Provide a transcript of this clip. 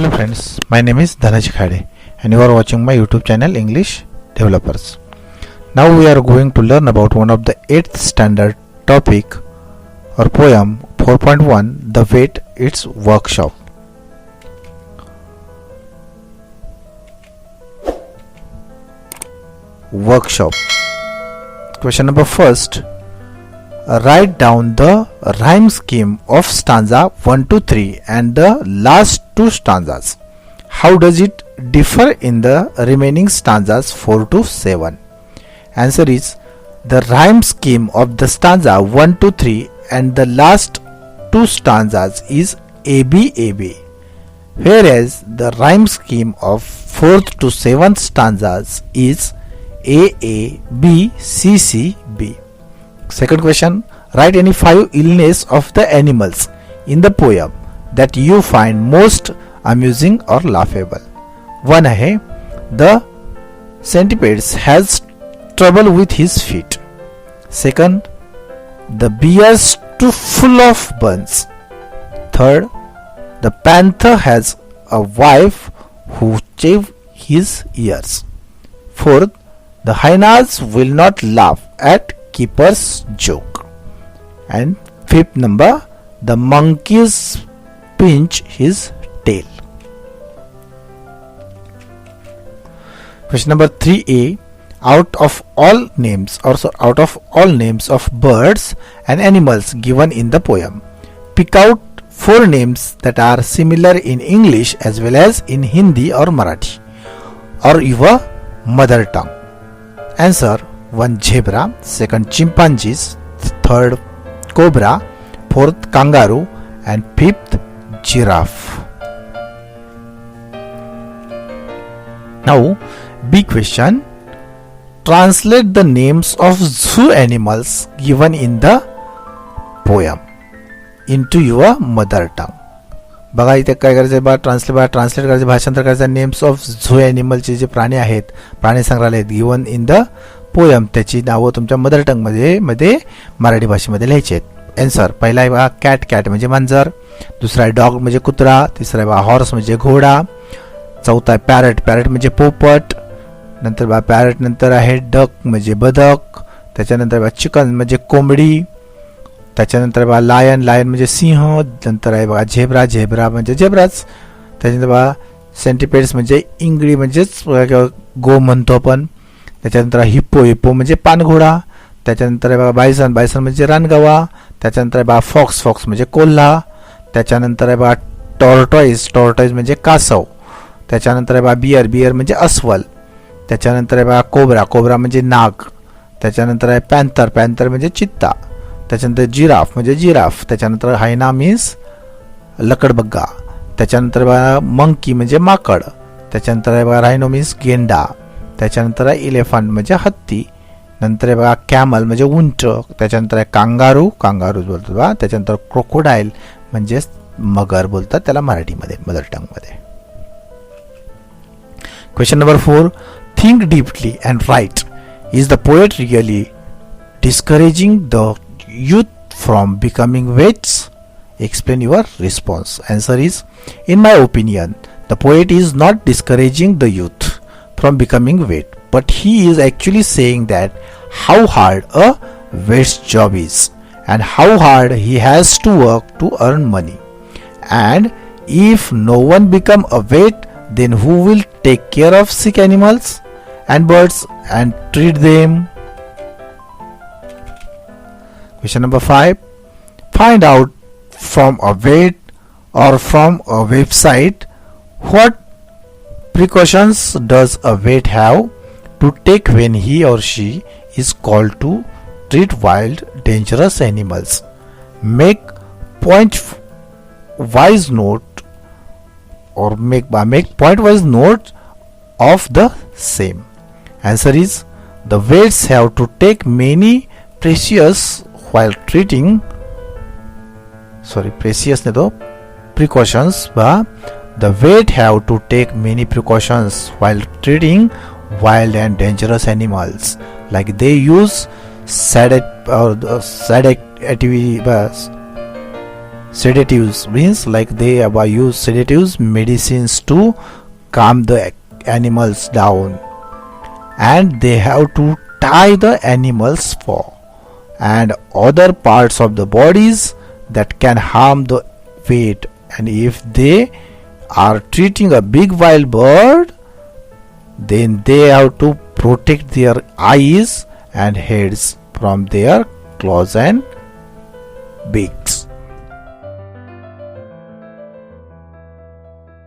Hello friends, my name is Dhanaj Khade and you are watching my YouTube channel English Developers. Now we are going to learn about one of the 8th standard topic or poem 4.1, The Weight Its Workshop. Workshop. Question number first. Write down the rhyme scheme of stanza 1 to 3 and the last two stanzas. How does it differ in the remaining stanzas 4 to 7? Answer is, the rhyme scheme of the stanza 1 to 3 and the last two stanzas is AB AB, whereas the rhyme scheme of 4th to 7th stanzas is AA B C C B. Second question, write any 5 illness of the animals in the poem that you find most amusing or laughable. One है, the centipede has trouble with his feet. Second, the bear's too full of buns. Third, the panther has a wife who shaves his ears. Fourth, the hyenas will not laugh at keeper's joke. And fifth number, the monkeys pinch his tail. Question number 3a, out of all names of birds and animals given in the poem, pick out 4 names that are similar in English as well as in Hindi or Marathi or your mother tongue. Answer: 1 zebra, 2nd chimpanzees, 3rd cobra, 4th kangaroo and 5th giraffe. Now big question, translate the names of zoo animals given in the poem into your mother tongue. बघा इथे काय करायचं बा, translate करायचं, भाषांतर करायचं. Names of झू ॲनिमलचे जे प्राणी आहेत, प्राणी संग्रहालयात गिवन इन द पोयम, त्याची नावं तुमच्या मदर टंग मध्ये मराठी भाषेमध्ये लिहायची आहेत. आन्सर: पहिला आहे बघा कॅट म्हणजे मांजर, दुसरा आहे डॉग म्हणजे कुत्रा, तिसरा आहे बघा हॉर्स म्हणजे घोडा, चौथा आहे पॅरट म्हणजे पोपट, नंतर बघा पॅरट नंतर आहे डक म्हणजे बदक, त्याच्यानंतर बघा चिकन म्हणजे कोंबडी, त्याच्यानंतर बघा लायन म्हणजे सिंह, नंतर आहे बघा झेब्रा म्हणजे झेब्राच, त्याच्यानंतर बघा सेंटिपेड्स म्हणजे इंगळी म्हणजेच गो म्हणतो आपण, त्याच्यानंतर हिप्पो म्हणजे पानघोडा, त्याच्यानंतर बघा बायसन म्हणजे रानगवा, त्याच्यानंतर बघा फॉक्स म्हणजे कोल्हा, त्याच्यानंतर आहे बघा टॉर्टॉइज म्हणजे कासव, त्याच्यानंतर आहे बघा बियर म्हणजे अस्वल, त्याच्यानंतर आहे बघा कोब्रा म्हणजे नाग, त्याच्यानंतर आहे पॅन्थर म्हणजे चित्ता, त्याच्यानंतर जिराफ, त्याच्यानंतर हायना मीन्स लकडबग्गा, त्याच्यानंतर बघा मंकी म्हणजे माकड, त्याच्यानंतर आहे बघा रायनो मीन्स गेंडा, त्याच्यानंतर आहे इलेफंट म्हणजे हत्ती, नंतर आहे बघा कॅमल म्हणजे उंट, त्याच्यानंतर आहे कांगारू बोलतो बघा, त्याच्यानंतर क्रोकोडाईल म्हणजे मगर बोलतात त्याला मराठीमध्ये मदर टंगमध्ये. Question number 4, think deeply and write, is the poet really discouraging the youth from becoming weights? Explain your response. Answer is, in my opinion, the poet is not discouraging the youth from becoming weight, but he is actually saying that how hard a weight's job is and how hard he has to work to earn money, and if no one become a weight, then who will take care of sick animals and birds and treat them? Question number 5, find out from a weight or from a website what precautions does a weight have to take when he or she is called to treat wild dangerous animals. Make point wise note or make point wise note of the same. Answer is, the weights have to take many precautions while treating precautions, the weight have to take many precautions while treating wild and dangerous animals, like they use sedative sedatives means like they use sedatives, medicines to calm the animals down, and they have to tie the animals' paw and other parts of the bodies that can harm the weight. And if they are treating a big wild bird, then they have to protect their eyes and heads from their claws and beak.